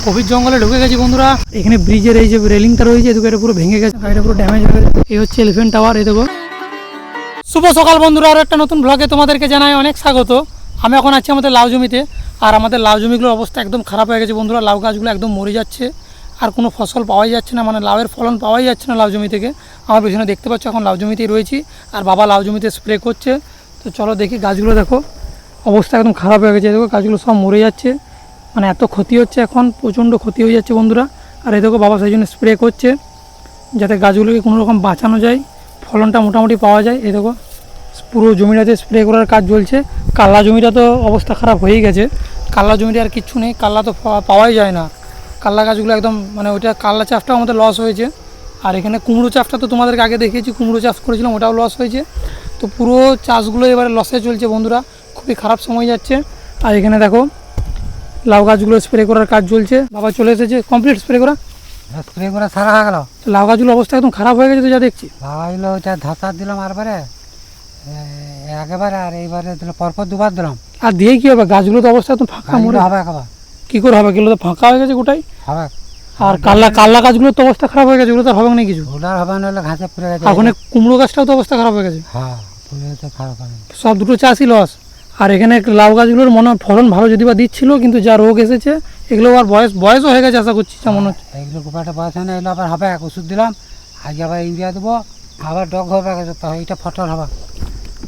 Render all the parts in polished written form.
গভীর জঙ্গলে ঢুকে গেছি বন্ধুরা। এখানে ব্রিজের এই যে রেলিংটা রয়েছে এদিকে এটা পুরো ভেঙে গেছে, গাড়িটা পুরো ড্যামেজ হয়ে গেছে। এই হচ্ছে এলিফ্যান্ট টাওয়ার। এই দেখো, শুভ সকাল বন্ধুরা, আর একটা নতুন ব্লগে তোমাদেরকে জানাই অনেক স্বাগত। আমি এখন আছি আমাদের লাউ জমিতে, আর আমাদের লাউ জমিগুলোর অবস্থা একদম খারাপ হয়ে গেছে বন্ধুরা। লাউ গাছগুলো একদম মরে যাচ্ছে, আর কোনো ফসল পাওয়াই যাচ্ছে না, মানে লাউয়ের ফলন পাওয়াই যাচ্ছে না লাউ জমি থেকে। আমার পেছনে দেখতে পাচ্ছ এখন লাউ জমিতেই রয়েছি, আর বাবা লাউ জমিতে স্প্রে করছে। তো চলো দেখি, গাছগুলো দেখো অবস্থা একদম খারাপ হয়ে গেছে। দেখো গাছগুলো সব মরে যাচ্ছে, মানে এত ক্ষতি হচ্ছে, এখন প্রচণ্ড ক্ষতি হয়ে যাচ্ছে বন্ধুরা। আর এই দেখো বাবা সেই জন্য স্প্রে করছে যাতে গাছগুলোকে কোনো রকম বাঁচানো যায়, ফলনটা মোটামুটি পাওয়া যায়। এই দেখো পুরো জমিটাতে স্প্রে করার কাজ চলছে। কাল্লা জমিটা তো অবস্থা খারাপ হয়েই গেছে, কাল্লা জমিটা আর কিচ্ছু নেই, কাল্লা তো পাওয়াই যায় না। কাল্লা গাছগুলো একদম, মানে ওইটা কাল্লা চাষটাও আমাদের লস হয়েছে। আর এখানে কুমড়ো চাষটা তো তোমাদেরকে আগে দেখিয়েছি, কুমড়ো চাষ করেছিলাম, ওটাও লস হয়েছে। তো পুরো চাষগুলো এবারে লসে চলছে বন্ধুরা, খুবই খারাপ সময় যাচ্ছে। আর এখানে দেখো লাউ গাছগুলো স্প্রে করার কাজ চলছে, বাবা চলে এসেছে, কমপ্লিট স্প্রে করা সারা হয়ে গেল। লাউ গাছগুলো অবস্থা একদম খারাপ হয়ে গেছে তো যা দেখছি। লাগাইলো ওইটা ধাতা দিলাম আরবারে একেবারে, আর এইবারে দিল পরপর দুবার দিলাম। আর দিয়ে কি হবে, গাছগুলো তো অবস্থা একদম ফাঁকা মরে হবে একেবারে, কী করে হবে, এগুলো তো ফাঁকা হয়ে গেছে গোটাই। হবে। আর কাল্লা গাছগুলো তো অবস্থা খারাপ হয়ে গেছে, ওগুলো তো হবে না কিছু। ওটার হবে না, হলে ঘাসে পুড়ে গেছে। ওখানে কুমড়ো গাছটাও তো অবস্থা খারাপ হয়ে গেছে। হ্যাঁ, পুড়ে তো খারাপ হবে, সব দুটো চাষই লস। আর এখানে লাউ গাছগুলোর মনে হয় ফলন ভালো যদি বা দিচ্ছিল, কিন্তু যা রোগ এসেছে এগুলো আর বয়সও হয়ে গেছে আশা করছি, যেমন হচ্ছে। এগুলো গোপাটা বয়স হয় না, এগুলো আবার হবে। এক ওষুধ দিলাম, আগে আবার ইউরিয়া দেবো, আবার ডগ হবে, তো এইটা ফটল হবে।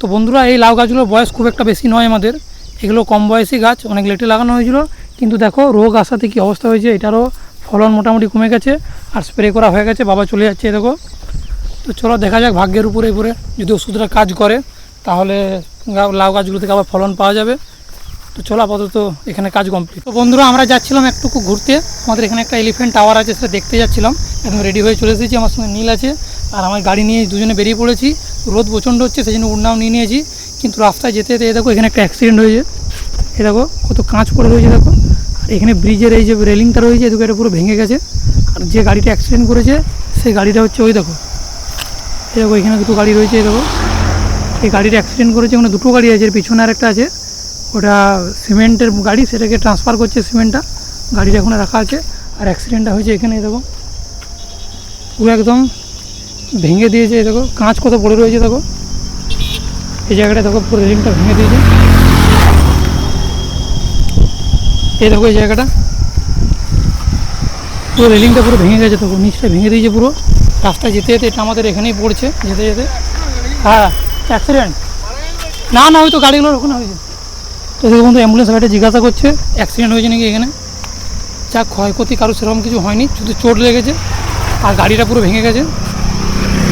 তো বন্ধুরা, এই লাউ গাছগুলোর বয়স খুব একটা বেশি নয় আমাদের, এগুলো কম বয়সী গাছ, অনেক লেটে লাগানো হয়েছিল। কিন্তু দেখো রোগ আসাতে কী অবস্থা হয়েছে, এটারও ফলন মোটামুটি কমে গেছে, আর স্প্রে করা হয়ে গেছে, বাবা চলে যাচ্ছে দেখো। তো চলো দেখা যাক, ভাগ্যের উপরে যদি ওষুধটা কাজ করে তাহলে লাউ গাছগুলো থেকে আবার ফলন পাওয়া যাবে। তো চলো আপাতত এখানে কাজ কমপ্লিট। তো বন্ধুরা, আমরা যাচ্ছিলাম একটুকু ঘুরতে, আমাদের এখানে একটা এলিফ্যান্ট টাওয়ার আছে, সেটা দেখতে যাচ্ছিলাম। একদম রেডি হয়ে চলে এসেছি, আমার সঙ্গে নীল আছে, আর আমার গাড়ি নিয়ে দুজনে বেরিয়ে পড়েছি। রোদ প্রচণ্ড হচ্ছে, সেই জন্য উড়নাও নিয়ে নিয়েছি। কিন্তু রাস্তায় যেতে যেতে দেখো এখানে একটা অ্যাক্সিডেন্ট হয়েছে, এ দেখো কত কাঁচ পড়ে রয়েছে দেখো। আর এখানে ব্রিজের এই যে রেলিংটা রয়েছে এদিকে এটা পুরো ভেঙে গেছে। আর যে গাড়িটা অ্যাক্সিডেন্ট করেছে সেই গাড়িটা হচ্ছে ওই দেখো, এই দেখো এখানে দুটো গাড়ি রয়েছে। এই দেখো এই গাড়িটা অ্যাক্সিডেন্ট করেছে, ওখানে দুটো গাড়ি আছে, এর পিছনে আর একটা আছে, ওটা সিমেন্টের গাড়ি, সেটাকে ট্রান্সফার করছে সিমেন্টটা, গাড়িটা এখানে রাখা আছে। আর অ্যাক্সিডেন্টটা হয়েছে এখানে, দেখো পুরো একদম ভেঙে দিয়েছে। দেখো কাঁচ কত পড়ে রয়েছে, দেখো এই জায়গাটা দেখো পুরো রেলিংটা ভেঙে দিয়েছে। এই দেখো এই জায়গাটা পুরো রেলিংটা পুরো ভেঙে গেছে, দেখো নিচটা ভেঙে দিয়েছে পুরো। রাস্তায় যেতে যেতে এটা আমাদের এখানেই পড়ছে, যেতে যেতে। হ্যাঁ, অ্যাক্সিডেন্ট না হয়তো গাড়িগুলোর ওখানে হয়েছে। তো দেখো বন্ধু, অ্যাম্বুলেন্স গাড়িটা জিজ্ঞাসা করছে অ্যাক্সিডেন্ট হয়েছে নাকি এখানে। যা ক্ষয়ক্ষতি কারো সেরকম কিছু হয়নি, শুধু চোট লেগেছে, আর গাড়িটা পুরো ভেঙে গেছে।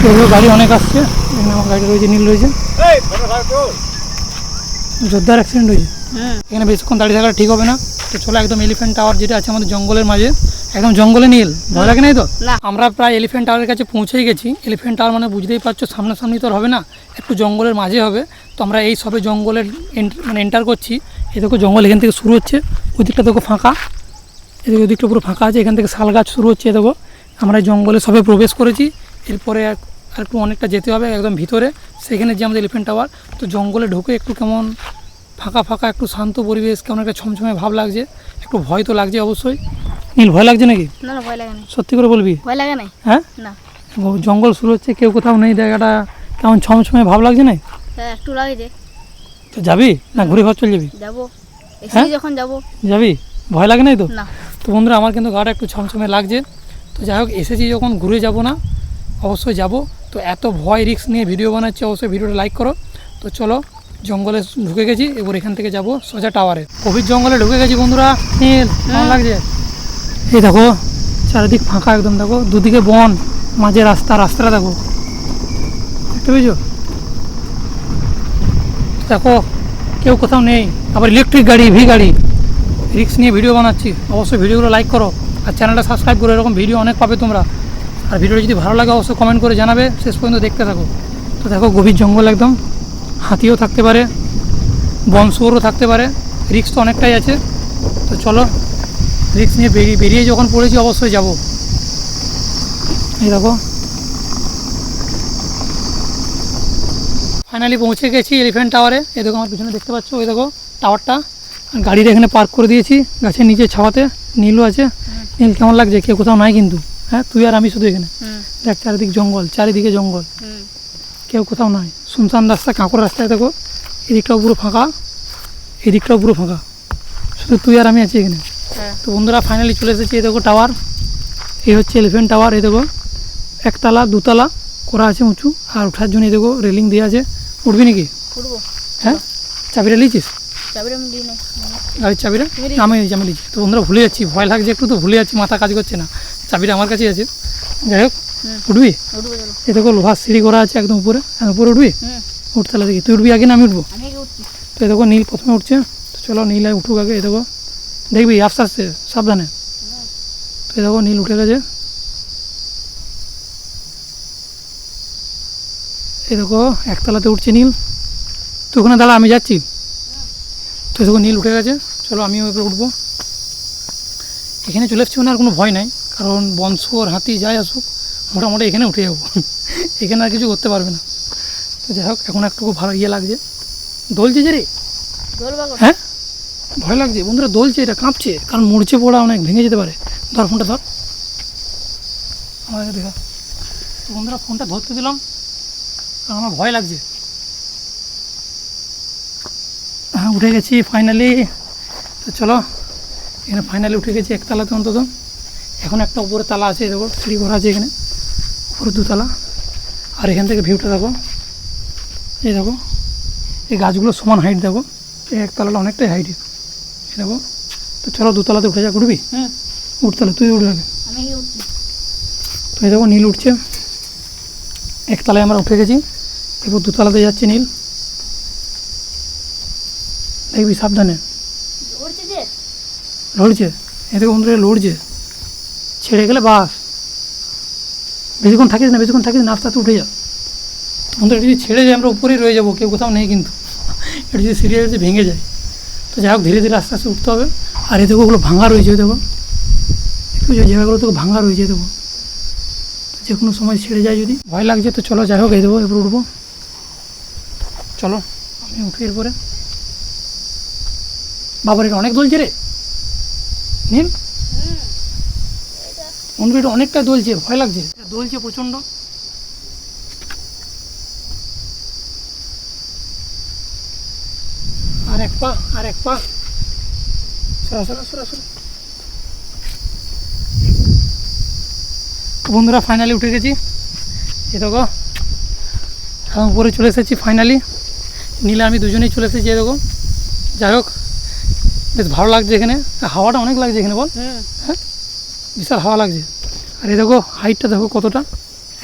তো গাড়ি অনেক আসছে, এখানে আমার গাড়ি রয়েছে, নীল রয়েছে। জোরদার অ্যাক্সিডেন্ট হয়েছে, এখানে বেশিক্ষণ দাঁড়িয়ে থাকাটা ঠিক হবে না। তো চলো একদম এলিফ্যান্ট টাওয়ার যেটা আছে আমাদের জঙ্গলের মাঝে, একদম জঙ্গলে নীল, ভয় লাগে নাই তো? আমরা প্রায় এলিফ্যান্ট টাওয়ারের কাছে পৌঁছেই গেছি। এলিফ্যান্ট টাওয়ার মানে বুঝতেই পারছো, সামনাসামনি তো আর হবে না, একটু জঙ্গলের মাঝে হবে। তো আমরা এই সবে জঙ্গলের মানে এন্টার করছি। এই দেখো জঙ্গল এখান থেকে শুরু হচ্ছে, ওই দিকটা দেখো ফাঁকা, এদিকে ওই দিকটা পুরো ফাঁকা আছে, এখান থেকে শাল গাছ শুরু হচ্ছে। দেখো আমরা জঙ্গলে সবে প্রবেশ করেছি, এরপরে আর একটু অনেকটা যেতে হবে একদম ভিতরে, সেখানে যে আমাদের এলিফ্যান্ট টাওয়ার। তো জঙ্গলে ঢুকে একটু কেমন ফাঁকা ফাঁকা, একটু শান্ত পরিবেশ, কেমন একটা ছমছমে ভাব লাগছে, একটু ভয় তো লাগছে অবশ্যই। নীল ভয় লাগছে নাকি? না ভয় লাগে না। সত্যি করে বলবি? ভয় লাগে না। হ্যাঁ না, জঙ্গল শুরু হচ্ছে, কেউ কোথাও নেই, জায়গাটা কেমন ছমছমে ভাব লাগছে না? হ্যাঁ একটু লাগে। তো যাবি না ঘুরে ঘর চলে যাবি? যাবো, এসে যখন যাবো। যাবি? ভয় লাগে নাই তো? না। তো বন্ধুরা, আমার কিন্তু গাটা একটু ছমছমে লাগছে। তো যাই হোক, এসেছি যখন ঘুরে যাব না, অবশ্যই যাব। তো এত ভয় রিস্ক নিয়ে ভিডিও বানাচ্ছি, অবশ্যই ভিডিওটা লাইক করো। তো চলো জঙ্গলে ঢুকে গেছি, এবার এখান থেকে যাব সোজা টাওয়ারে। গভীর জঙ্গলে ঢুকে গেছি বন্ধুরা, কেমন লাগছে? এই দেখো চারিদিক ফাঁকা একদম, দেখো দুদিকে বন, মাঝে রাস্তাটা দেখো, দেখতে পেয়েছো? দেখো কেউ কোথাও নেই, আবার ইলেকট্রিক গাড়ি, গাড়ি, রিস্ক নিয়ে ভিডিও বানাচ্ছি। অবশ্যই ভিডিওগুলো লাইক করো, আর চ্যানেলটা সাবস্ক্রাইব করো, এরকম ভিডিও অনেক পাবে তোমরা। আর ভিডিওটা যদি ভালো লাগে অবশ্যই কমেন্ট করে জানাবে, শেষ পর্যন্ত দেখতে থাকো। তো দেখো গভীর জঙ্গল একদম, হাতিও থাকতে পারে, বন শুয়োরও থাকতে পারে, রিস্ক তো অনেকটাই আছে। তো চলো রিস্ক নিয়ে বেরিয়ে যখন পড়েছি অবশ্যই যাব। এই দেখো ফাইনালি পৌঁছে গেছি এলিফ্যান্ট টাওয়ারে। এই দেখো আমার পিছনে দেখতে পাচ্ছ, ওই দেখো টাওয়ারটা। গাড়িটা এখানে পার্ক করে দিয়েছি গাছের নিচে ছাওয়াতে, নীলও আছে। নীল কেমন লাগছে? কেউ কোথাও নাই কিন্তু, হ্যাঁ তুই আর আমি শুধু এখানে। হুম দেখ চারিদিক জঙ্গল, চারিদিকে জঙ্গল, হুম কেউ কোথাও নাই, শুনশান রাস্তা, কাঁকড় রাস্তায় দেখো, এদিকটাও পুরো ফাঁকা, এদিকটাও পুরো ফাঁকা, শুধু তুই আর আমি আছি এখানে। হ্যাঁ তো বন্ধুরা ফাইনালি চলে এসেছি, এই দেখো টাওয়ার, এই হচ্ছে এলিফ্যান্ট টাওয়ার, এই দেখো একতলা দুতলা করা আছে উঁচু, আর ওঠার জন্য এই দেখো রেলিং দেওয়া আছে। উঠবি নাকি? ফুটবো। হ্যাঁ চাবিটা লিচিস? চাবিটা আমি দিই নাই। গাড়ির চাবিটা তুমি দিয়েছো? আমি লিছি, আমি লিছি। তো বন্ধুরা ভুলে যাচ্ছি, ভয় লাগছে একটু, তো ভুলে যাচ্ছি, মাথা কাজ করছে না, চাবিটা আমার কাছেই আছে। যাই হোক, হুম। উঠবি? উঠবো চলো। এই দেখো লোহার সিঁড়ি করা আছে একদম উপরে, উপরে উঠবি? হুম উঠ তাহলে দেখি, তুই উঠবি আগে না আমি উঠবো? আমি কি উঠছি? তো এই দেখো নীল প্রথমে উঠছে, তো চলো নীল আগে উঠুক আগে, এই দেখো দেখবি আস্তে আস্তে সাবধানে। তো এই দেখো নীল উঠে গেছে, এই দেখো একতলাতে উঠছে নীল, তো ওখানে দাঁড়া আমি যাচ্ছি। তো এই দেখো নীল উঠে গেছে, চলো আমিও এবার উঠবো। এখানে চলে এসছি মানে আর কোনো ভয় নাই, কারণ বংশ আর হাতি যাই আসুক মোটামুটি এখানে উঠে যাবো এখানে আর কিছু করতে পারবে না। তো যাই হোক এখন একটু ভালো ইয়ে লাগছে, দোলছে যে রে, দোলবা কর। হ্যাঁ ভয় লাগছে বন্ধুরা, দোলছে, এটা কাঁপছে, কারণ মরচে পড়া অনেক ভেঙে যেতে পারে। ধর ফোনটা ধর, আমাকে দেখা। তো বন্ধুরা ফোনটা ধরতে দিলাম, কারণ আমার ভয় লাগছে। হ্যাঁ উঠে গেছি ফাইনালি, তো চলো এখানে ফাইনালি উঠে গেছি একতলাতে অন্তত। এখন একটা উপরে তালা আছে, এই দেখো সিঁড়ি করা আছে এখানে, উপরে দুতলা। আর এখান থেকে ভিউটা দেখো, এই দেখো এই গাছগুলো সমান হাইট দেখো, এই একতলাটা অনেকটাই হাইট, এই দেখো। তো চলো দুতলাতে উঠে যা, উঠবি? হুম উঠ তাহলে, তুই উঠে আগে। আমি কি উঠছি? তো এই দেখো নীল উঠছে, একতলায় আমরা উঠে গেছি, এবার দুতলাতে যাচ্ছে নীল, দেখবি সাবধানে। উঠছি যে? লড়ছে, এই দেখো বন্ধুরা লড়ছে, ছেড়ে গেলে বাস, বেশিক্ষণ থাকিস না, বেশিক্ষণ থাকিস না, আস্তে আস্তে উঠে যা। তো বন্ধুরা যদি ছেড়ে যায় আমরা উপরেই রয়ে যাবো, কেউ কোথাও নেই কিন্তু, এটা যদি সিরিয়াল যদি ভেঙে যায়। তো যাই হোক ধীরে ধীরে আস্তে আস্তে উঠতে হবে। আর এই দেখো ওগুলো ভাঙা রয়েছে, ওই দেখো একটু যে জায়গাগুলো দেখো ভাঙা রয়েছে, দেখো যে কোনো সময় ছেড়ে যায় যদি, ভয় লাগছে। তো চলো যাই হোক এই দেবো, এরপর উঠবো, চলো আমি উঠি এরপরে। বাবার এটা অনেক দোলছে রে নীল, বন্ধু এটা অনেকটা দোলছে, ভয় লাগছে, দোলছে প্রচণ্ড। আর এক পা, আর এক পা, সরা সরা সরা সরা। বন্ধুরা ফাইনালি উঠে গেছি, এ দেখো এখন উপরে চলে এসেছি ফাইনালি, নীলে আমি দুজনেই চলে এসেছি, এ দেখো। যাই হোক বেশ ভালো লাগছে এখানে, হাওয়াটা অনেক লাগছে এখানে, বল হুম হ্যাঁ বিশাল হাওয়া লাগছে। আর এই দেখো হাইটটা দেখো কতটা,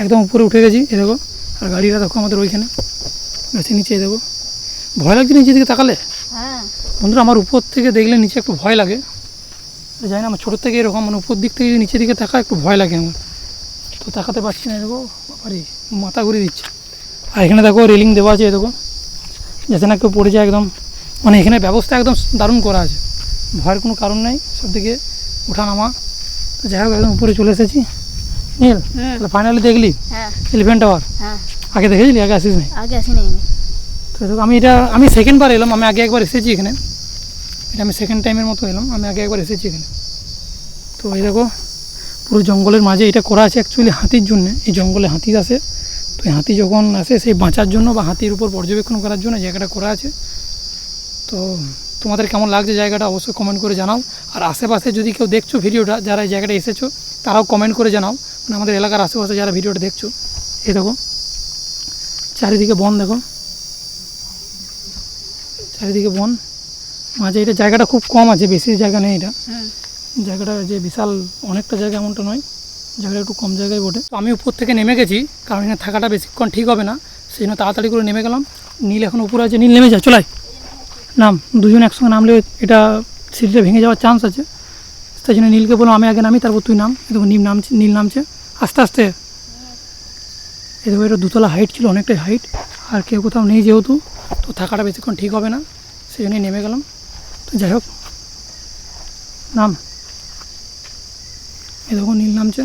একদম উপরে উঠে গেছি, এ দেখো। আর গাড়িটা দেখো আমাদের ওইখানে গাছের নিচে, এই দেখো ভয় লাগছে নিচের দিকে তাকালে। হ্যাঁ বন্ধুরা আমার উপর থেকে দেখলে নিচে একটু ভয় লাগে, জানি না আমার ছোটোর থেকে এরকম, মানে উপর দিক থেকে যদি নিচের দিকে তাকা একটু ভয় লাগে আমার, তো তাকাতে পারছি না, দেখো বাবারি মাথা ঘুরে দিচ্ছে। আর এখানে দেখো রেলিং দেওয়া আছে, দেখো যাতে না কেউ পড়ে যায় একদম, মানে এখানে ব্যবস্থা একদম দারুণ করা আছে, ভয়ের কোনো কারণ নেই, সব দিকে ওঠা নামা। তো যাই হোক একদম উপরে চলে এসেছি নীল, তাহলে ফাইনালি দেখলি হ্যাঁ এলিফ্যান্ট টাওয়ার? হ্যাঁ আগে দেখেছিলি? আগে আসিস নি? আগে আসিনি আমি। তো দেখো আমি সেকেন্ড বার এলাম, আমি আগে একবার এসেছি এখানে, এটা আমি সেকেন্ড টাইমের মতো এলাম, আমি আগে একবার এসেছি এখানে। তো এই দেখো পুরো জঙ্গলের মাঝে এটা করা আছে অ্যাকচুয়ালি হাতির জন্য, এই জঙ্গলে হাতি আসে, তো এই হাতি যখন আসে সেই বাঁচার জন্য বা হাতির উপর পর্যবেক্ষণ করার জন্য জায়গাটা করা আছে। তো তোমাদের কেমন লাগছে জায়গাটা অবশ্যই কমেন্ট করে জানাও, আর আশেপাশে যদি কেউ দেখছো ভিডিওটা, যারা এই জায়গাটা এসেছো তারাও কমেন্ট করে জানাও, মানে আমাদের এলাকার আশেপাশে যারা ভিডিওটা দেখছো। এই দেখো চারিদিকে বন, দেখো চারিদিকে বন, মাঝে এটা জায়গাটা খুব কম আছে, বেশি জায়গা নেই, এটা হুম জায়গাটা যে বিশাল অনেকটা জায়গা এমনটা নয়, জায়গাটা একটু কম জায়গায় বটে। তো আমি উপর থেকে নেমে গেছি, কারণ এখানে থাকাটা বেশিক্ষণ ঠিক হবে না, সেই জন্য তাড়াতাড়ি করে নেমে গেলাম। নীল এখন উপরে আছে, নীল নেমে যায়, চলাই নাম, দুজন একসঙ্গে নামলে এটা সিঁড়িটা ভেঙে যাওয়ার চান্স আছে, তাই জন্য নীলকে বললাম আমি আগে নামি, তারপর তুই নাম। এরকম নীল নামছে আস্তে আস্তে, এরকম এটা দুতলা হাইট ছিল, অনেকটাই হাইট, আর কেউ কোথাও নেই যেহেতু, তো থাকাটা বেশিক্ষণ ঠিক হবে না, সেই জন্যই নেমে গেলাম। তো যাই হোক নাম, এ দেখো নীল নামছে,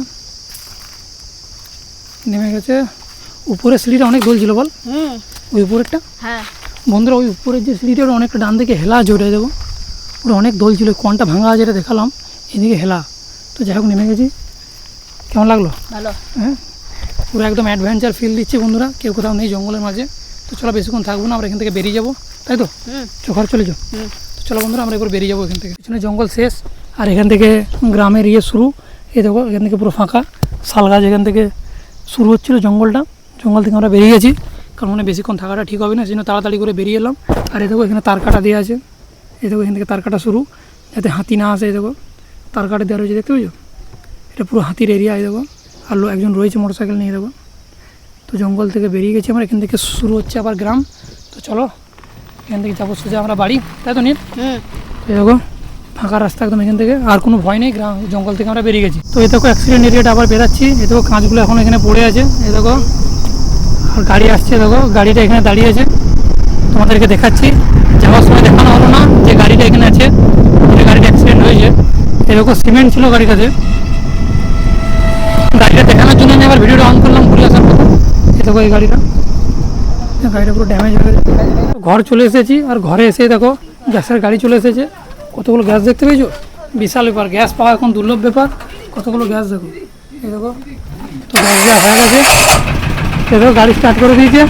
নেমে গেছে। উপরে সিঁড়িটা অনেক দোল ছিল, বল হুম ওই উপরেরটা। হ্যাঁ বন্ধুরা ওই উপরের যে সিঁড়িটা ওটা অনেকটা ডান দিকে হেলা আছে, ওটাই দেখো ওটা অনেক দোল ছিল, কোনটা ভাঙা যেটা দেখালাম এদিকে হেলা, তো তো যাই হোক নেমে গেছি, কেমন লাগলো? ভালো। হ্যাঁ, পুরো একদম অ্যাডভেঞ্চার ফিল দিচ্ছে বন্ধুরা, কেউ কোথাও নেই জঙ্গলের মাঝে। তো চলো বেশিক্ষণ থাকবো না, আমরা এখান থেকে বেরিয়ে যাবো, তাই তো? ঘর চলে যাও। তো চলো বন্ধুরা, আমরা এবার বেরিয়ে যাবো এখান থেকে। পিছনে জঙ্গল শেষ, আর এখান থেকে গ্রামের শুরু। এই দেখো এখান থেকে পুরো ফাঁকা, শাল গাছ এখান থেকে শুরু হচ্ছিলো জঙ্গলটা। জঙ্গল থেকে আমরা বেরিয়ে গেছি, কারণ মানে বেশিক্ষণ থাকাটা ঠিক হবে না, সেই জন্য তাড়াতাড়ি করে বেরিয়ে এলাম। আর এই দেখো এখানে তার কাটা দেওয়া আছে, এই দেখো এখান থেকে তার কাটা শুরু, যাতে হাতি না আসে। এই দেখো তার কাটা দেওয়া রয়েছে, দেখতে পেয়েছো? এটা পুরো হাতির এরিয়া। এই দেখো আর একজন রয়েছে মোটরসাইকেল নিয়ে। দেখো তো জঙ্গল থেকে বেরিয়ে গেছি আমরা, এখান থেকে শুরু হচ্ছে আবার গ্রাম। তো চলো এখান থেকে যাবো সোজা আমরা বাড়ি, তাই তো নীল? এই দেখো ফাঁকা রাস্তা একদম, এখান থেকে আর কোনো ভয় নেই, গ্রাম জঙ্গল থেকে আমরা বেরিয়ে গেছি। তো এই দেখো অ্যাক্সিডেন্ট এরিয়াটা আবার বেরাচ্ছি। এই দেখো কাঁচগুলো এখন এখানে পড়ে আছে, এই দেখো। আর গাড়ি আসছে, দেখো গাড়িটা এখানে দাঁড়িয়ে আছে, তোমাদেরকে দেখাচ্ছি। যাওয়ার সময় দেখানো হলো না যে গাড়িটা এখানে আছে, যে গাড়িটা অ্যাক্সিডেন্ট হয়েছে। এরকম সিমেন্ট ছিল গাড়িটাতে, গাড়িটা দেখানোর জন্য আমি আবার ভিডিওটা অন করলাম ঘুরে আসার কথা। এই দেখো এই গাড়িটা পুরো ড্যামেজ হয়ে গেছে। ঘর চলে এসেছি, আর ঘরে এসে দেখো গ্যাসের গাড়ি চলে এসেছে। কতগুলো গ্যাস দেখতে পেয়েছো? বিশাল ব্যাপার, গ্যাস পাওয়া এখন দুর্লভ ব্যাপার। কতগুলো গ্যাস দেখো, এই দেখো। তো গ্যাস দেওয়া হয়ে গেছে, এই দেখো গাড়ি স্টার্ট করে দিয়েছে,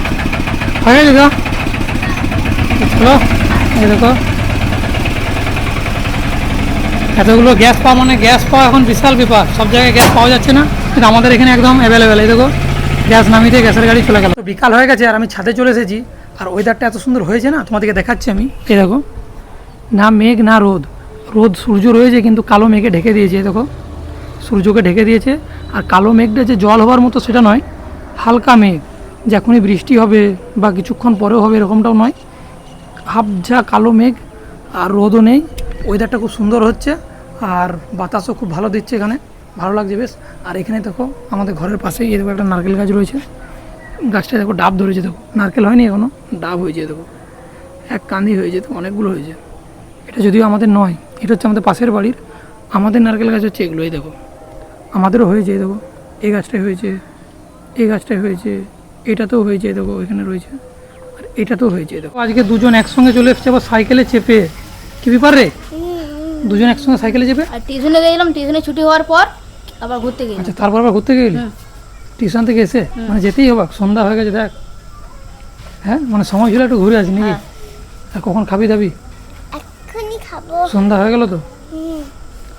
হয়ে গেছে গা। চলো এই দেখো, এতগুলো গ্যাস পাওয়া মানে গ্যাস পাওয়া এখন বিশাল ব্যাপার। সব জায়গায় গ্যাস পাওয়া যাচ্ছে না, কিন্তু আমাদের এখানে একদম অ্যাভেলেবেল। এই দেখো গ্যাস নামিয়ে দিয়ে গ্যাসের গাড়ি চলে গেল। তো বিকাল হয়ে গেছে আর আমি ছাদে চলে এসেছি, আর ওয়েদারটা এত সুন্দর হয়েছে না, তোমাদেরকে দেখাচ্ছি আমি। এই দেখো না মেঘ না রোদ, সূর্য রয়েছে কিন্তু কালো মেঘে ঢেকে দিয়েছে। এই দেখো সূর্যকে ঢেকে দিয়েছে, আর কালো মেঘটা যে জল হওয়ার মতো সেটা নয়, হালকা মেঘ, যখনই বৃষ্টি হবে বা কিছুক্ষণ পরেও হবে এরকমটাও নয়, হাফঝা কালো মেঘ, আর রোদও নেই। ওয়েদারটা খুব সুন্দর হচ্ছে, আর বাতাসও খুব ভালো দিচ্ছে এখানে, ভালো লাগছে বেশ। আর এখানে দেখো আমাদের ঘরের পাশেই এই দেখো একটা নারকেল গাছ রয়েছে, গাছটা দেখো ডাব ধরেছে। দেখো নারকেল হয়নি এখনও, ডাব হয়েছে। দেখো এক কান্দি হয়েছে, তো অনেকগুলো হয়েছে। এটা যদিও আমাদের নয়, এটা হচ্ছে আমাদের পাশের বাড়ির। আমাদের নারকেল গাছ হচ্ছে এগুলো। এই দেখো আমাদেরও হয়েছে, এই দেখো এই গাছটাই হয়েছে, এই গাছটাই হয়েছে, এটাতেও হয়েছে। এই দেখো এখানে রয়েছে, আর এটাতেও হয়েছে। দেখো আজকে দুজন একসঙ্গে চলে এসছে, আবার সাইকেলে চেপে। কি ব্যাপার রে, দুজন একসঙ্গে সাইকেলে চেপে? আর টিউশনে গেছিলাম, টিউশনে ছুটি হওয়ার পর আবার ঘুরতে গেলাম। আচ্ছা, তারপর আবার ঘুরতে গেলি টিউশন থেকে এসে? মানে যেতেই হবে, সন্ধ্যা হয়ে গেছে দেখ। হ্যাঁ মানে সময় ছিল একটু ঘুরে আসি নাকি? আর কখন খাবি দাবি? এক্ষুনি খাবো। সন্ধ্যা হয়ে গেল তো।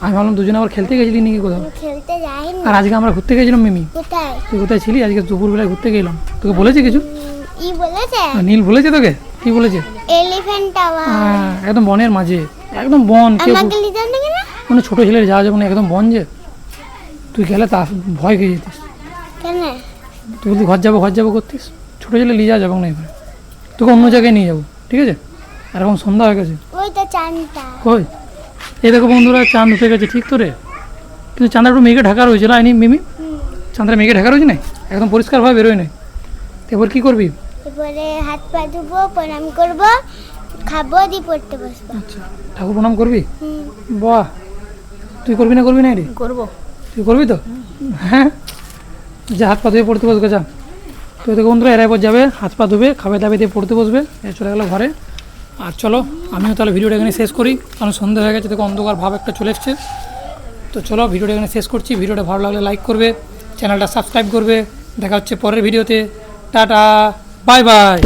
আমি ভাবলাম দুজনে আবার খেলতে গেছিলি নাকি কোথাও। খেলতে যাইনি। আর আজকে আমরা ঘুরতে গেছিলাম মিমি। কোথায়? তুই কোথায় ছিলি? আজকে দুপুরবেলায় ঘুরতে গেলাম, তোকে বলেছে কিছু? ই বলেছে? নীল বলেছে তোকে? কি বলেছে? Elephant tower. হ্যাঁ একদম বনের মাঝে, একদম বন। কেউ আমাকে নিয়ে যাবে নাকি না? মানে ছোটো ছেলের যাওয়া যাবে না, একদম বন যে। তুই গেলে তা ভয় খেয়ে যেতিস। কেন? তুই বলতি ঘর যাবো করতিস। ছোটো ছেলে নিয়ে যাওয়া যাবে না এবার, তোকে অন্য জায়গায় নিয়ে যাবো, ঠিক আছে? আর এখন সন্ধ্যা হয়ে গেছে। ওই তো চানটা। কই? এই দেখো বন্ধুরা, চাঁদ উঠে গেছে, ঠিক তো রে? কিন্তু চাঁদা একটু মেঘে ঢাকা রয়েছে না, আইনি মিমি? চাঁদরা মেঘে ঢাকা রয়েছে না, একদম পরিষ্কারভাবে বেরোয় নাই। এবার কী করবি? এরপরে হাত পা ধুবো, প্রণাম করবো, খাবো, দিয়ে পড়তে বসবো। আচ্ছা, ঠাকুর প্রণাম করবি? বাহ, তুই করবি না রে? করবো। তুই করবি তো? হ্যাঁ, যা হাত পা ধুয়ে পড়তে বসবে যা। তো দেখো বন্ধুরা, এরাই পর যাবে, হাত পা ধুবে, খাবে দাবে দিয়ে পড়তে বসবে। চলে গেলো ঘরে। আর চলো আমিও তাহলে ভিডিওটা এখানে শেষ করি, কারণ সন্ধ্যা হয়ে গেছে, দেখো অন্ধকার ভাব একটা চলে এসছে। তো চলো ভিডিওটা এখানে শেষ করছি। ভিডিওটা ভালো লাগলে লাইক করবে, চ্যানেলটা সাবস্ক্রাইব করবে। দেখা হচ্ছে পরের ভিডিওতে। Tata, bye bye.